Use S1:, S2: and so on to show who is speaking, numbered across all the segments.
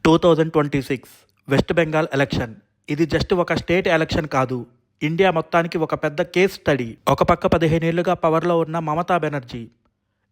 S1: 2026 west Bengal election. ఇది just ఒక state election కాదు, ఇండియా మొత్తానికి ఒక పెద్ద కేస్ స్టడీ. ఒక పక్క 15 ఏళ్లుగా పవర్లో ఉన్న మమతా బెనర్జీ,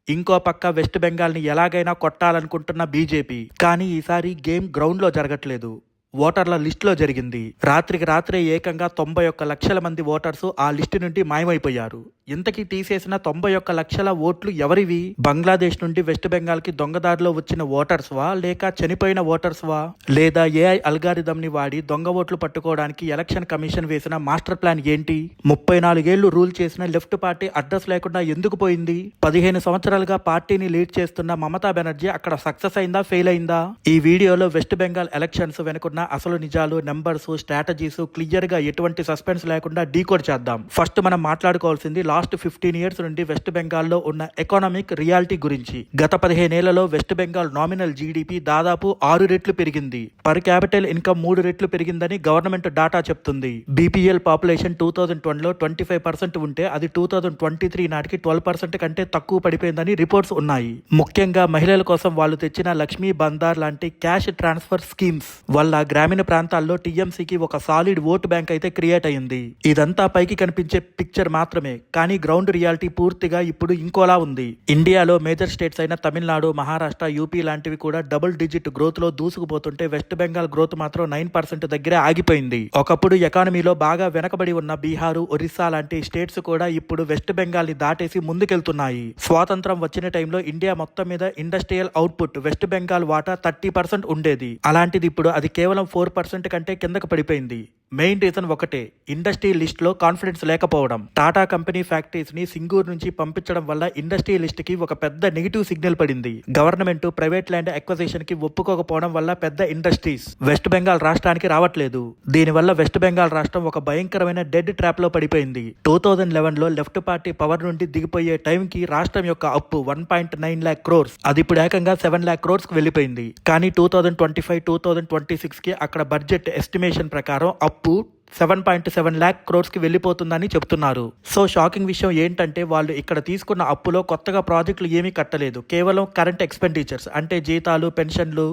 S1: ఇంకో పక్క వెస్ట్ బెంగాల్ని ఎలాగైనా కొట్టాలనుకుంటున్న బీజేపీ. కానీ ఈసారి గేమ్ గ్రౌండ్లో జరగట్లేదు, ఓటర్ల లిస్టులో జరిగింది. రాత్రికి రాత్రే ఏకంగా 91 లక్షల మంది ఓటర్స్ ఆ లిస్టు నుండి మాయమైపోయారు. ఇంతకీ తీసేసిన 91 లక్షల ఓట్లు ఎవరివి? బంగ్లాదేశ్ నుండి వెస్ట్ బెంగాల్ కి దొంగదారిలో వచ్చిన ఓటర్స్ వా, లేక చనిపోయిన ఓటర్స్ వా, లేదా ఏఐ అల్గారిథం ని వాడి దొంగ ఓట్లు పట్టుకోవడానికి ఎలక్షన్ కమిషన్ వేసిన మాస్టర్ ప్లాన్ ఏంటి? 34 ఏళ్లు రూల్ చేసిన లెఫ్ట్ పార్టీ అడ్రస్ లేకుండా ఎందుకు పోయింది? 15 సంవత్సరాలుగా పార్టీని లీడ్ చేస్తున్న మమతా బెనర్జీ అక్కడ సక్సెస్ అయిందా, ఫెయిల్ అయిందా? ఈ వీడియోలో వెస్ట్ బెంగాల్ ఎలక్షన్స్ వెనుకున్న అసలు నిజాలు, నెంబర్స్, స్ట్రాటజీస్ క్లియర్ గా ఎటువంటి సస్పెన్స్ లేకుండా డీకోడ్ చేద్దాం. ఫస్ట్ మనం మాట్లాడుకోవాల్సింది లాస్ట్ 15 ఇయర్స్ నుండి వెస్ట్ బెంగాల్లో ఉన్న ఎకనామిక్ రియాలిటీ గురించి. గత 15 ఏళ్లలో వెస్ట్ బెంగాల్ నామినల్ జీడిపి దాదాపు 6 రెట్లు పెరిగింది. పర్ క్యాపిటల్ ఇన్కమ్ 3 రెట్లు పెరిగిందని గవర్నమెంట్ డాటా చెప్తుంది. బీపీఎల్ పాపులేషన్ 2020లో 25% ఉంటే అది 2023 నాటికి 12% కంటే తక్కువ పడిపోయిందని రిపోర్ట్స్ ఉన్నాయి. ముఖ్యంగా మహిళల కోసం వాళ్ళు తెచ్చిన లక్ష్మీ బందార్ లాంటి క్యాష్ ట్రాన్స్ఫర్ స్కీమ్స్ వల్ల గ్రామీణ ప్రాంతాల్లో టీఎంసీకి ఒక సాలిడ్ ఓటు బ్యాంక్ అయితే క్రియేట్ అయింది. ఇదంతా పైకి కనిపించే పిక్చర్ మాత్రమే, కానీ గ్రౌండ్ రియాలిటీ పూర్తిగా ఇప్పుడు ఇంకోలా ఉంది. ఇండియాలో మేజర్ స్టేట్స్ అయిన తమిళనాడు, మహారాష్ట్ర, యూపీ లాంటివి కూడా డబుల్ డిజిట్ గ్రోత్ లో దూసుకుపోతుంటే వెస్ట్ బెంగాల్ గ్రోత్ మాత్రం 9% దగ్గరే ఆగిపోయింది. ఒకప్పుడు ఎకానమీలో బాగా వెనకబడి ఉన్న బీహారు, ఒరిస్సా లాంటి స్టేట్స్ కూడా ఇప్పుడు వెస్ట్ బెంగాల్ ని దాటేసి ముందుకెళ్తున్నాయి. స్వాతంత్రం వచ్చిన టైంలో ఇండియా మొత్తం మీద ఇండస్ట్రియల్ అవుట్పుట్ వెస్ట్ బెంగాల్ వాటా 30% ఉండేది. అలాంటిది ఇప్పుడు అది కేవలం 4% కంటే కిందకు పడిపోయింది. మెయిన్ రీజన్ ఒకటే, ఇండస్ట్రీ లిస్ట్ లో కాన్ఫిడెన్స్ లేకపోవడం. టాటా కంపెనీ ఫ్యాక్టరీస్ ని సింగూర్ నుంచి పంపించడం వల్ల ఇండస్ట్రీ లిస్ట్ కి ఒక పెద్ద నెగిటివ్ సిగ్నల్ పడింది. గవర్నమెంట్ ప్రైవేట్ ల్యాండ్ అక్విజిషన్ కి ఒప్పుకోకపోవడం వల్ల పెద్ద ఇండస్ట్రీస్ వెస్ట్ బెంగాల్ రాష్ట్రానికి రావట్లేదు. దీనివల్ల వెస్ట్ బెంగాల్ రాష్ట్రం ఒక భయంకరమైన డెడ్ ట్రాప్ లో పడిపోయింది. 2011లో లెఫ్ట్ పార్టీ పవర్ నుండి దిగిపోయే టైంకి రాష్ట్రం యొక్క అప్పు 1.9 lakh crores, అది ఇప్పుడు ఏకంగా 7 lakh crores కు వెళ్లిపోయింది. కానీ 2025-2026 కి అక్కడ బడ్జెట్ ఎస్టిమేషన్ ప్రకారం అప్పు 7.7 lakh crores కి వెళ్ళిపోతుందని చెప్తున్నారు. సో షాకింగ్ విషయం ఏంటంటే వాళ్ళు ఇక్కడ తీసుకున్న అప్పులో కొత్తగా ప్రాజెక్టులు ఏమీ కట్టలేదు. కేవలం కరెంట్ ఎక్స్పెండిచర్స్ అంటే జీతాలు, పెన్షన్లు,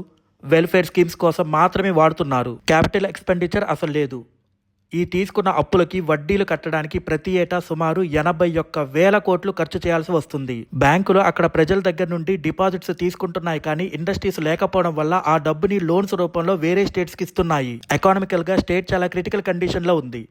S1: వెల్ఫేర్ స్కీమ్స్ కోసం మాత్రమే వాడుతున్నారు. క్యాపిటల్ ఎక్స్పెండిచర్ అసలు లేదు. ఈ తీసుకున్న అప్పులకి వడ్డీలు కట్టడానికి ప్రతి ఏటా సుమారు 81,000 కోట్లు ఖర్చు చేయాల్సి వస్తుంది. బ్యాంకులు అక్కడ ప్రజల దగ్గర నుండి డిపాజిట్స్ తీసుకుంటున్నాయి, కానీ ఇండస్ట్రీస్ లేకపోవడం వల్ల ఆ డబ్బుని లోన్స్ రూపంలో వేరే స్టేట్స్ కి ఇస్తున్నాయి. ఎకానమికల్ గా స్టేట్ చాలా క్రిటికల్ కండిషన్ లో ఉంది.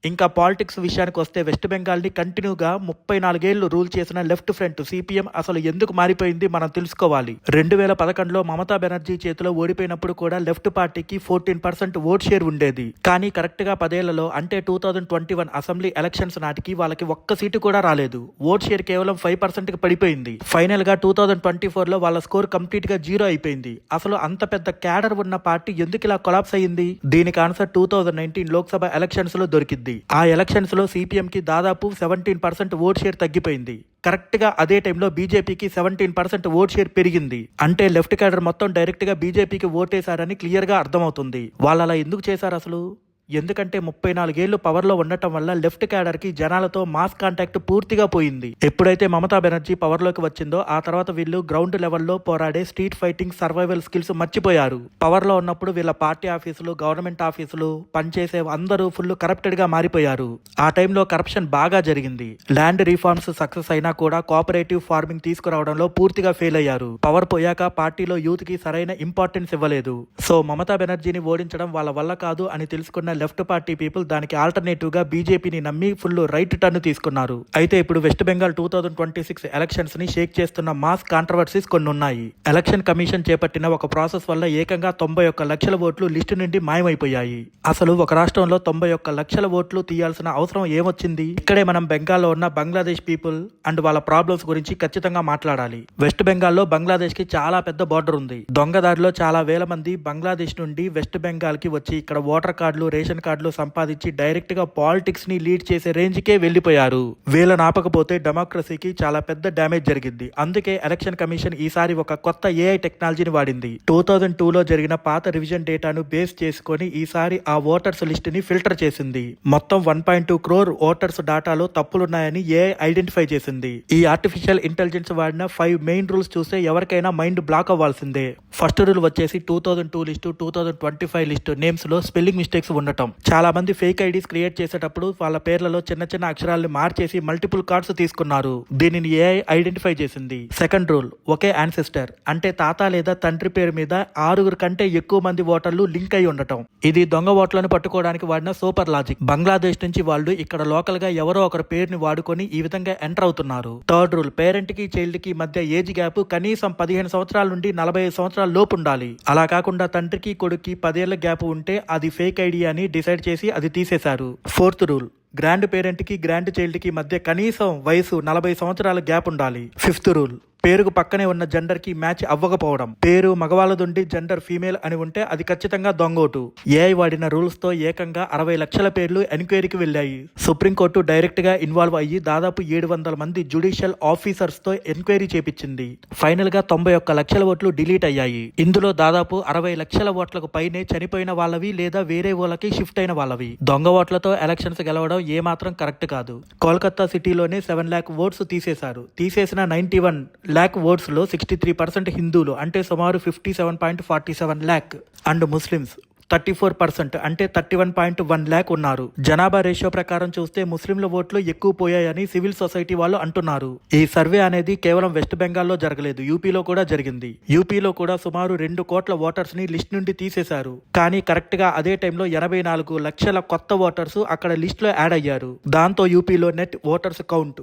S1: ఇంకా పాలిటిక్స్ విషయానికి వస్తే వెస్ట్ బెంగాల్ ని కంటిన్యూగా 34 ఏళ్లు రూల్ చేసిన లెఫ్ట్ ఫ్రంట్ సిపిఎం అసలు ఎందుకు మారిపోయింది మనం తెలుసుకోవాలి. 2011లో మమతా బెనర్జీ చేతిలో ఓడిపోయినప్పుడు కూడా లెఫ్ట్ పార్టీకి 14% ఓట్ షేర్ ఉండేది. కానీ కరెక్ట్ గా 10 ఏళ్లలో అంటే 2021 అసెంబ్లీ ఎలక్షన్స్ నాటికి వాళ్ళకి ఒక్క సీటు కూడా రాలేదు. ఓట్ షేర్ కేవలం 5% కి పడిపోయింది. ఫైనల్ గా 2024లో వాళ్ళ స్కోర్ కంప్లీట్ గా 0 అయిపోయింది. అసలు అంత పెద్ద క్యాడర్ ఉన్న పార్టీ ఎందుకు ఇలా కొలాప్స్ అయ్యింది? దీనికి ఆన్సర్ 2019 లోక్సభ ఎలక్షన్స్ లో దొరికింది. ఆ ఎలక్షన్స్ లో సిపిఎం కి దాదాపు 17% ఓట్ షేర్ తగ్గిపోయింది. కరెక్ట్ గా అదే టైంలో బీజేపీకి 17% ఓట్ షేర్ పెరిగింది. అంటే లెఫ్ట్ క్యాడర్ మొత్తం డైరెక్ట్ గా బీజేపీకి ఓటేశారని క్లియర్ గా అర్థమవుతుంది. వాళ్ళు అలా ఎందుకు చేశారు అసలు? ఎందుకంటే 34 ఏళ్లు పవర్ లో ఉండటం వల్ల లెఫ్ట్ క్యాడర్ కి జనాలతో మాస్ కాంటాక్ట్ పూర్తిగా పోయింది. ఎప్పుడైతే మమతా బెనర్జీ పవర్ లోకి వచ్చిందో ఆ తర్వాత వీళ్ళు గ్రౌండ్ లెవెల్లో పోరాడే స్ట్రీట్ ఫైటింగ్, సర్వైవల్ స్కిల్స్ మర్చిపోయారు. పవర్ లో ఉన్నప్పుడు వీళ్ళ పార్టీ ఆఫీసులు, గవర్నమెంట్ ఆఫీసులు, పనిచేసే అందరూ ఫుల్ కరప్టెడ్ గా మారిపోయారు. ఆ టైంలో కరప్షన్ బాగా జరిగింది. ల్యాండ్ రిఫార్మ్స్ సక్సెస్ అయినా కూడా కోఆపరేటివ్ ఫార్మింగ్ తీసుకురావడంలో పూర్తిగా ఫెయిల్ అయ్యారు. పవర్ పోయాక పార్టీలో యూత్ కి సరైన ఇంపార్టెన్స్ ఇవ్వలేదు. సో మమతా బెనర్జీని ఓడించడం వాళ్ళ వల్ల కాదు అని తెలుసుకున్న లెఫ్ట్ పార్టీ పీపుల్ దానికి ఆల్టర్నేటివ్ గా బీజేపీని నమ్మి ఫుల్ రైట్ టర్న్ తీసుకున్నారు. అయితే ఇప్పుడు వెస్ట్ బెంగాల్ 2026 ఎలక్షన్స్ ని షేక్ చేస్తున్న మాస్ కాంట్రవర్సీస్ కొన్ని ఉన్నాయి. ఎలక్షన్ కమిషన్ చేపట్టిన ఒక ప్రాసెస్ వల్ల ఏకంగా 91 లక్షల ఓట్లు లిస్టు నుండి మాయమైపోయాయి. అసలు ఒక రాష్ట్రంలో 91 లక్షల ఓట్లు తీయాల్సిన అవసరం ఏమొచ్చింది? ఇక్కడే మనం బెంగాల్లో ఉన్న బంగ్లాదేశ్ పీపుల్ అండ్ వాళ్ళ ప్రాబ్లమ్స్ గురించి ఖచ్చితంగా మాట్లాడాలి. వెస్ట్ బెంగాల్లో బంగ్లాదేశ్ కి చాలా పెద్ద బార్డర్ ఉంది. దొంగదారిలో చాలా వేల మంది బంగ్లాదేశ్ నుండి వెస్ట్ బెంగాల్ కి వచ్చి ఇక్కడ ఓటర్ కార్డులు, రేషన్ రేషన్ కార్డులు సంపాదించి డైరెక్ట్ గా పాలిటిక్స్ ని లీడ్ చేసే రేంజ్ కే వెళ్లిపోయారు. వీళ్ళని ఆపకపోతే డెమోక్రసీకి చాలా పెద్ద డ్యామేజ్ జరిగింది. అందుకే ఎలక్షన్ కమిషన్ ఈసారి ఒక కొత్త ఏఐ టెక్నాలజీని వాడింది. 2002లో జరిగిన పాత రివిజన్ డేటాను బేస్ చేసుకొని ఈసారి ఆ ఓటర్స్ లిస్ట్ ని ఫిల్టర్ చేసింది. మొత్తం 1.2 crore ఓటర్స్ డాటాలో తప్పులున్నాయని ఏఐ ఐడెంటిఫై చేసింది. ఈ ఆర్టిఫిషియల్ ఇంటెలిజెన్స్ వాడిన 5 మెయిన్ రూల్స్ చూస్తే ఎవరికైనా మైండ్ బ్లాక్ అవ్వాల్సిందే. ఫస్ట్ రూల్ వచ్చేసి 2002 లిస్టు 2025 లిస్టు నేమ్స్ లో స్పెల్లింగ్ మిస్టేక్స్ ఉండటం. చాలా మంది ఫేక్ ఐడీస్ క్రియేట్ చేసేటప్పుడు వాళ్ళ పేర్లలో చిన్న చిన్న అక్షరాలను మార్చేసి మల్టిపుల్ కార్డ్స్ తీసుకున్నారు. దీనిని ఏఐ ఐడెంటిఫై చేసింది. సెకండ్ రూల్ ఒకే యాన్సెస్టర్ అంటే తాత లేదా తండ్రి పేరు మీద 6 కంటే ఎక్కువ మంది ఓటర్లు లింక్ అయి ఉండటం. ఇది దొంగ ఓట్లను పట్టుకోవడానికి వాడిన సూపర్ లాజిక్. బంగ్లాదేశ్ నుంచి వాళ్ళు ఇక్కడ లోకల్ గా ఎవరో ఒకరి పేరుని వాడుకొని ఈ విధంగా ఎంటర్ అవుతున్నారు. థర్డ్ రూల్ పేరెంట్ కి చైల్డ్ కి మధ్య ఏజ్ గ్యాప్ కనీసం 15 సంవత్సరాల నుండి 45 సంవత్సరాల లోపు ఉండాలి. అలా కాకుండా తండ్రికి కొడుక్కి 10 ఏళ్ల గ్యాప్ ఉంటే అది ఫేక్ ఐడి అని డిసైడ్ చేసి అది తీసేశారు. ఫోర్త్ రూల్ గ్రాండ్ పేరెంట్ కి గ్రాండ్ చైల్డ్ కి మధ్య కనీసం వయసు 40 సంవత్సరాల గ్యాప్ ఉండాలి. ఫిఫ్త్ రూల్ పేరుకు పక్కనే ఉన్న జెండర్ కి మ్యాచ్ అవ్వకపోవడం. పేరు మగవాళ్ళదుండి జెండర్ ఫీమేల్ అని ఉంటే అది ఖచ్చితంగా దొంగోటు. ఏఐ వాడిన రూల్స్ తో ఏకంగా 60 లక్షల పేర్లు ఎంక్వైరీకి వెళ్లాయి. సుప్రీంకోర్టు డైరెక్ట్ గా ఇన్వాల్వ్ అయ్యి దాదాపు 700 మంది జ్యుడిషియల్ ఆఫీసర్స్ తో ఎంక్వైరీ చేపించింది. ఫైనల్ గా 91 లక్షల ఓట్లు డిలీట్ అయ్యాయి. ఇందులో దాదాపు 60 లక్షల ఓట్లకు పైనే చనిపోయిన వాళ్ళవి లేదా వేరే వాళ్ళకి షిఫ్ట్ అయిన వాళ్ళవి. దొంగ ఓట్లతో ఎలక్షన్స్ గెలవడం ఏమాత్రం కరెక్ట్ కాదు. కోల్కతా సిటీలోనే 7 lakh ఓట్స్ తీసేశారు. తీసేసిన 91 lakh ఓట్స్ లో 63% హిందువులు అంటే సుమారు 57.47 lakh అండ్ ముస్లిమ్స్ 34% అంటే 31.1 lakh ఉన్నారు. జనాభా రేషియో ప్రకారం చూస్తే ముస్లింల ఓట్లు ఎక్కువ పోయాయని సివిల్ సొసైటీ వాళ్ళు అంటున్నారు. ఈ సర్వే అనేది కేవలం వెస్ట్ బెంగాల్లో జరగలేదు, యూపీలో కూడా జరిగింది. యూపీలో కూడా సుమారు 2 కోట్ల ఓటర్స్ ని లిస్ట్ నుండి తీసేశారు. కానీ కరెక్ట్ గా అదే టైంలో 84 లక్షల కొత్త ఓటర్స్ అక్కడ లిస్ట్ లో యాడ్ అయ్యారు. దాంతో యూపీలో నెట్ ఓటర్స్ కౌంట్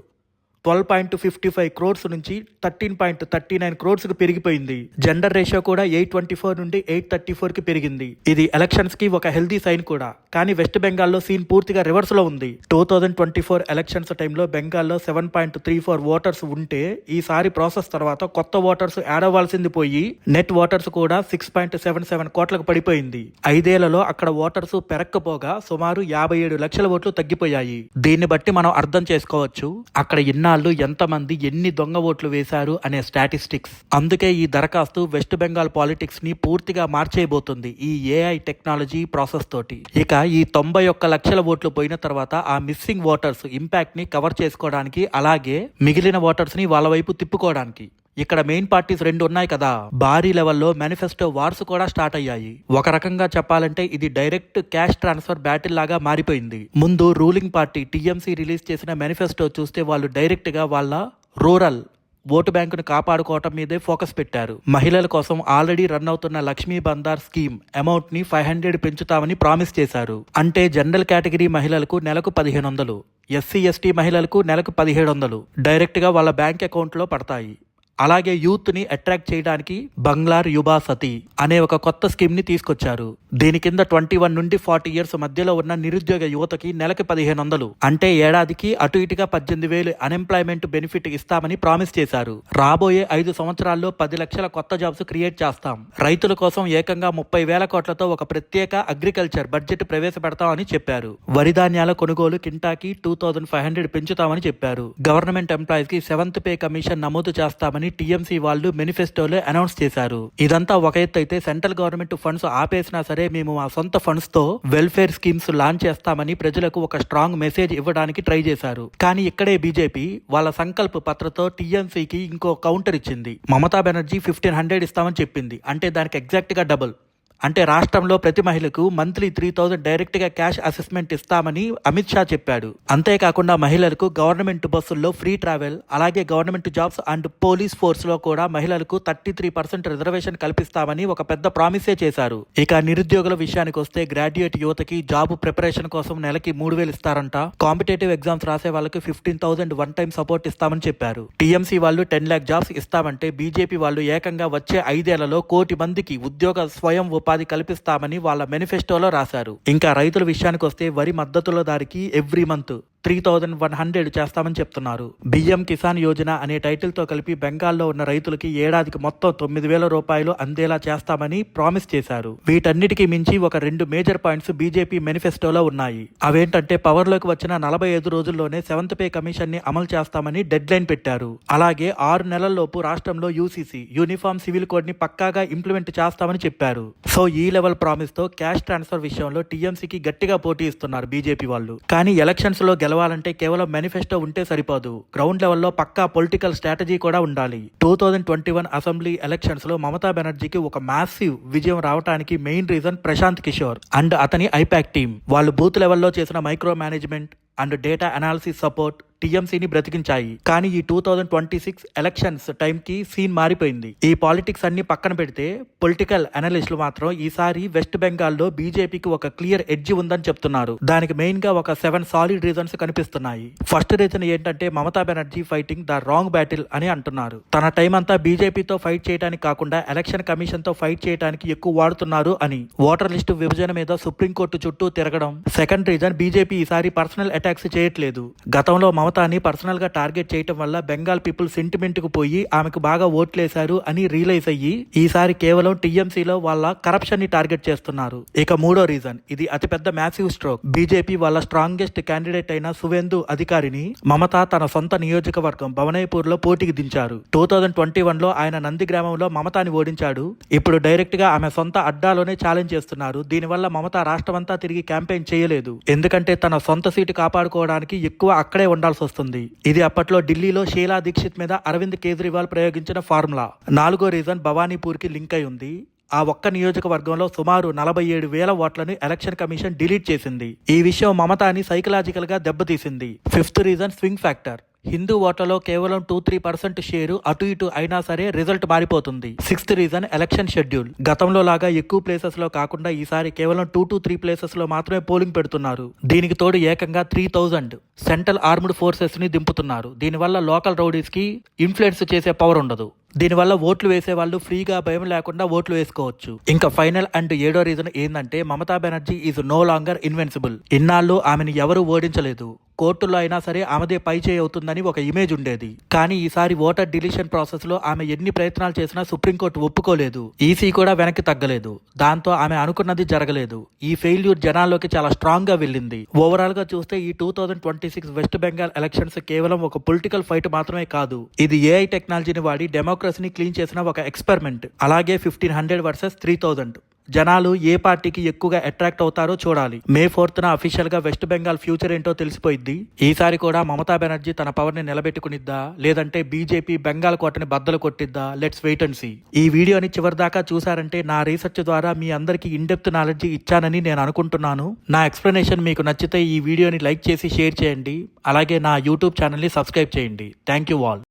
S1: 12.55 crores నుంచి 13.39 crores కు పెరిగిపోయింది. జెండర్ రేషియో కూడా 824 నుండి 834 కి పెరిగింది. ఇది ఎలక్షన్స్ కి ఒక హెల్దీ సైన్ కూడా. కానీ వెస్ట్ బెంగాల్లో సీన్ పూర్తిగా రివర్స్ లో ఉంది. 2024 ఎలక్షన్స్ టైంలో బెంగాల్లో 7.34 ఓటర్స్ ఉంటే ఈసారి ప్రాసెస్ తర్వాత కొత్త ఓటర్స్ యాడ్ అవ్వాల్సింది పోయి నెట్ ఓటర్స్ కూడా 6.77 కోట్లకు పడిపోయింది. 5 ఏళ్లలో అక్కడ ఓటర్స్ పెరక్కపోగా సుమారు 57 లక్షల ఓట్లు తగ్గిపోయాయి. దీన్ని బట్టి మనం అర్థం చేసుకోవచ్చు అక్కడ ఎంతమంది ఎన్ని దొంగ ఓట్లు వేశారు అనే స్టాటిస్టిక్స్. అందుకే ఈ దరఖాస్తు వెస్ట్ బెంగాల్ పాలిటిక్స్ ని పూర్తిగా మార్చేయబోతుంది ఈ ఏఐ టెక్నాలజీ ప్రాసెస్ తోటి. ఇక ఈ 91 లక్షల ఓట్లు పోయిన తర్వాత ఆ మిస్సింగ్ ఓటర్స్ ఇంపాక్ట్ ని కవర్ చేసుకోవడానికి అలాగే మిగిలిన ఓటర్స్ ని వాళ్ళ వైపు తిప్పుకోవడానికి ఇక్కడ మెయిన్ పార్టీస్ 2 ఉన్నాయి కదా. భారీ లెవెల్లో మేనిఫెస్టో వార్స్ కూడా స్టార్ట్ అయ్యాయి. ఒక రకంగా చెప్పాలంటే ఇది డైరెక్ట్ క్యాష్ ట్రాన్స్ఫర్ బ్యాటిల్ లాగా మారిపోయింది. ముందు రూలింగ్ పార్టీ టీఎంసీ రిలీజ్ చేసిన మేనిఫెస్టో చూస్తే వాళ్ళు డైరెక్ట్ గా వాళ్ళ రూరల్ ఓటు బ్యాంకును కాపాడుకోవటం మీదే ఫోకస్ పెట్టారు. మహిళల కోసం ఆల్రెడీ రన్ అవుతున్న లక్ష్మీ బందార్ స్కీమ్ అమౌంట్ ని 500 పెంచుతామని ప్రామిస్ చేశారు. అంటే జనరల్ కేటగిరీ మహిళలకు నెలకు 1500, ఎస్సీ ఎస్టీ మహిళలకు నెలకు 1700 డైరెక్ట్ గా వాళ్ళ బ్యాంక్ అకౌంట్ లో పడతాయి. అలాగే యూత్ ని అట్రాక్ట్ చేయడానికి బంగ్లార్ యుబా సతి అనే ఒక కొత్త స్కీమ్ ని తీసుకొచ్చారు. దీని కింద 21 నుండి 40 years మధ్యలో ఉన్న నిరుద్యోగ యువతకి నెలకి 1500 అంటే ఏడాదికి అటు ఇటుగా 18,000 అన్ఎంప్లాయ్మెంట్ బెనిఫిట్ ఇస్తామని ప్రామిస్ చేశారు. రాబోయే 5 సంవత్సరాల్లో 10 లక్షల కొత్త జాబ్స్ క్రియేట్ చేస్తాం. రైతుల కోసం ఏకంగా 30,000 కోట్లతో ఒక ప్రత్యేక అగ్రికల్చర్ బడ్జెట్ ప్రవేశపెడతామని చెప్పారు. వరి ధాన్యాల కొనుగోలు కింటాకి 2500 పెంచుతామని చెప్పారు. గవర్నమెంట్ ఎంప్లాయీస్ కి 7th పే కమిషన్ నమోదు చేస్తామని టీఎంసీ వాళ్ళు మేనిఫెస్టోలో అనౌన్స్ చేశారు. ఇదంతా ఒక ఎత్తు అయితే సెంట్రల్ గవర్నమెంట్ ఫండ్స్ ఆపేసినా సరే మేము మా సొంత ఫండ్స్ తో వెల్ఫేర్ స్కీమ్స్ లాంచ్ చేస్తామని ప్రజలకు ఒక స్ట్రాంగ్ మెసేజ్ ఇవ్వడానికి ట్రై చేశారు. కానీ ఇక్కడే బీజేపీ వాళ్ళ సంకల్ప పత్రతో టీఎంసీకి ఇంకో కౌంటర్ ఇచ్చింది. మమతా బెనర్జీ 1500 ఇస్తామని చెప్పింది. అంటే దానికి ఎగ్జాక్ట్ గా డబుల్. అంటే రాష్ట్రంలో ప్రతి మహిళకు మంత్లీ 3000 డైరెక్ట్ గా క్యాష్ అసెస్మెంట్ ఇస్తామని అమిత్ షా చెప్పాడు. అంతేకాకుండా మహిళలకు గవర్నమెంట్ బస్సుల్లో ఫ్రీ ట్రావెల్, అలాగే government jobs and police force లో కూడా మహిళలకు 33% రిజర్వేషన్ కల్పిస్తామని ఒక పెద్ద ప్రామిసే చేశారు. ఇక నిరుద్యోగుల విషయానికి వస్తే గ్రాడ్యుయేట్ యువతకి జాబ్ ప్రిపరేషన్ కోసం నెలకి 3000 ఇస్తారంట. కాంపిటేటివ్ ఎగ్జామ్స్ రాసే వాళ్ళకి 15,000 వన్ టైం సపోర్ట్ ఇస్తామని చెప్పారు. టీఎంసీ వాళ్ళు 10 lakh జాబ్స్ ఇస్తామంటే బీజేపీ వాళ్ళు ఏకంగా వచ్చే 5 ఏళ్లలో 1 కోటి మందికి ఉద్యోగ స్వయం ఉపాధి కల్పిస్తామని వాళ్ళ మేనిఫెస్టోలో రాశారు. ఇంకా రైతుల విషయానికి వస్తే వరి మద్దతుల ధరకి ఎవ్రీ మంత్ 3100 చేస్తామని చెప్తున్నారు. బియ్యం కిసాన్ యోజన అనే టైటిల్ తో కలిపి బెంగాల్లో ఉన్న రైతులకి ఏడాదికి మొత్తం 9,000 రూపాయలు అందేలా చేస్తామని ప్రామిస్ చేశారు. వీటన్నిటికీ మించి ఒక 2 మేజర్ పాయింట్స్ బీజేపీ మేనిఫెస్టోలో ఉన్నాయి. అవేంటంటే పవర్ లోకి వచ్చిన 45 రోజుల్లోనే 7th పే కమిషన్ ని అమలు చేస్తామని డెడ్ లైన్ పెట్టారు. అలాగే 6 నెలల్లోపు రాష్ట్రంలో యూసీసీ యూనిఫామ్ సివిల్ కోడ్ ని పక్కాగా ఇంప్లిమెంట్ చేస్తామని చెప్పారు. సో ఈ లెవెల్ ప్రామిస్ తో క్యాష్ ట్రాన్స్ఫర్ విషయంలో టీఎంసీకి గట్టిగా పోటీ ఇస్తున్నారు బీజేపీ వాళ్ళు. కానీ ఎలక్షన్స్ లో గెలవాలంటే కేవలం మేనిఫెస్టో ఉంటే సరిపోదు. గ్రౌండ్ లెవెల్లో పక్కా పొలిటికల్ స్ట్రాటజీ కూడా ఉండాలి. 2021 అసెంబ్లీ ఎలక్షన్స్ లో మమతా బెనర్జీకి ఒక మ్యాసివ్ విజయం రావడానికి main reason Prashant Kishor and అతని ఐపాక్ టీమ్. వాళ్ళు బూత్ లెవెల్లో చేసిన micro management and data analysis support టీఎంసీని బ్రతికించాయి. కానీ ఈ 2026 ఎలక్షన్స్ టైంకి సీన్ మారిపోయింది. ఈ పాలిటిక్స్ అన్ని పక్కన పెడితే పొలిటికల్ అనలిస్టులు మాత్రం ఈసారి వెస్ట్ బెంగాల్లో బీజేపీకి ఒక క్లియర్ ఎడ్జ్ ఉందని చెప్తున్నారు. దానికి మెయిన్ గా ఒక 7 సాలిడ్ రీజన్స్ కనిపిస్తున్నాయి. ఫస్ట్ రీజన్ ఏంటంటే Mamata Banerjee fighting the wrong battle అని అంటున్నారు. తన టైం అంతా బీజేపీతో ఫైట్ చేయడానికి కాకుండా ఎలక్షన్ కమిషన్ తో ఫైట్ చేయడానికి ఎక్కువ వాడుతున్నారు అని. ఓటర్ లిస్టు విభజన మీద సుప్రీంకోర్టు చుట్టూ తిరగడం. సెకండ్ రీజన్ బీజేపీ ఈసారి పర్సనల్ అటాక్స్ చేయట్లేదు. గతంలో మమతాని పర్సనల్ గా టార్గెట్ చేయటం వల్ల బెంగాల్ పీపుల్ సెంటిమెంట్ కు పోయి ఆమెకు బాగా ఓట్లేశారు అని రియలైజ్ అయ్యి ఈసారి కేవలం టీఎంసీలో వాళ్ళ కరప్షన్ ని టార్గెట్ చేస్తున్నారు. ఇక మూడో రీజన్, ఇది అతిపెద్ద మ్యాసివ్ స్ట్రోక్. బీజేపీ వాళ్ళ స్ట్రాంగెస్ట్ క్యాండిడేట్ అయిన సువేందు అధికారిని మమత తన సొంత నియోజకవర్గం భవనైపూర్ లో పోటీకి దించారు. 2021 లో ఆయన నంది గ్రామంలో మమతాని ఓడించాడు. ఇప్పుడు డైరెక్ట్ గా ఆమె సొంత అడ్డాలోనే ఛాలెంజ్ చేస్తున్నారు. దీనివల్ల మమత రాష్ట్రమంతా తిరిగి క్యాంపెయిన్ చేయలేదు. ఎందుకంటే తన సొంత సీటు కాపాడుకోవడానికి ఎక్కువ అక్కడే ఉండాల్సి వస్తుంది. ఇది అప్పట్లో ఢిల్లీలో షీలా దీక్షిత్ మీద అరవింద్ కేజ్రీవాల్ ప్రయోగించిన ఫార్ములా. నాలుగో రీజన్ భవానీపూర్ కి లింక్ అయి ఉంది. ఆ ఒక్క నియోజకవర్గంలో సుమారు 47,000 ఓట్లను ఎలక్షన్ కమిషన్ డిలీట్ చేసింది. ఈ విషయం మమతాని సైకలాజికల్ గా దెబ్బతీసింది. Fifth reason swing factor. Hindu ఓట్లలో కేవలం 2-3% షేరు అటు ఇటు అయినా సరే రిజల్ట్ మారిపోతుంది. Sixth reason election schedule. గతంలో లాగా ఎక్కువ ప్లేసెస్ లో కాకుండా ఈసారి కేవలం 2-3 ప్లేసెస్ లో మాత్రమే పోలింగ్ పెడుతున్నారు. దీనికి తోడు ఏకంగా 3,000 సెంట్రల్ ఆర్మ్డ్ ఫోర్సెస్ ని దింపుతున్నారు. దీనివల్ల లోకల్ రౌడీస్ కి ఇన్ఫ్లుయెన్స్ చేసే పవర్ ఉండదు. దీనివల్ల ఓట్లు వేసే వాళ్ళు ఫ్రీగా భయం లేకుండా ఓట్లు వేసుకోవచ్చు. ఇంకా ఫైనల్ అండ్ ఏడో రీజన్ ఏంటంటే Mamata Banerjee is no longer invincible. ఇన్నాళ్ళు ఆమెను ఎవరూ ఓడించలేదు. కోర్టులో అయినా సరే ఆమెదే పై చేయి అవుతుందని ఒక ఇమేజ్ ఉండేది. కానీ ఈసారి ఓటర్ డిలీషన్ ప్రాసెస్ లో ఆమె ఎన్ని ప్రయత్నాలు చేసినా సుప్రీంకోర్టు ఒప్పుకోలేదు. ఈసీ కూడా వెనక్కి తగ్గలేదు. దాంతో ఆమె అనుకున్నది జరగలేదు. ఈ ఫెయిల్యూర్ జనాల్లోకి చాలా స్ట్రాంగ్ గా వెళ్ళింది. ఓవరాల్ గా చూస్తే ఈ 2026 వెస్ట్ బెంగాల్ ఎలక్షన్స్ కేవలం ఒక పొలిటికల్ ఫైట్ మాత్రమే కాదు. ఇది ఏఐ టెక్నాలజీని వాడి డెమోక్రసీని క్లీన్ చేసిన ఒక ఎక్స్పెరిమెంట్. అలాగే 1500 వర్సెస్ 3000. జనాలు ఏ పార్టీకి ఎక్కువగా అట్రాక్ట్ అవుతారో చూడాలి. మే 4th అఫీషియల్ గా వెస్ట్ బెంగాల్ ఫ్యూచర్ ఏంటో తెలిసిపోయింది. ఈసారి కూడా మమతా బెనర్జీ తన పవర్ ని నిలబెట్టుకునిద్దా లేదంటే బీజేపీ బెంగాల్ కోటని బద్దలు కొట్టిద్దా? Let's wait and see. ఈ వీడియోని చివరి దాకా చూసారంటే నా రీసెర్చ్ ద్వారా మీ అందరికి ఇన్ డెప్త్ నాలెడ్జ్ ఇచ్చానని నేను అనుకుంటున్నాను. నా ఎక్స్ప్లెనేషన్ మీకు నచ్చితే ఈ వీడియోని లైక్ చేసి షేర్ చేయండి. అలాగే నా యూట్యూబ్ ఛానల్ ని సబ్స్క్రైబ్ చేయండి. Thank you all.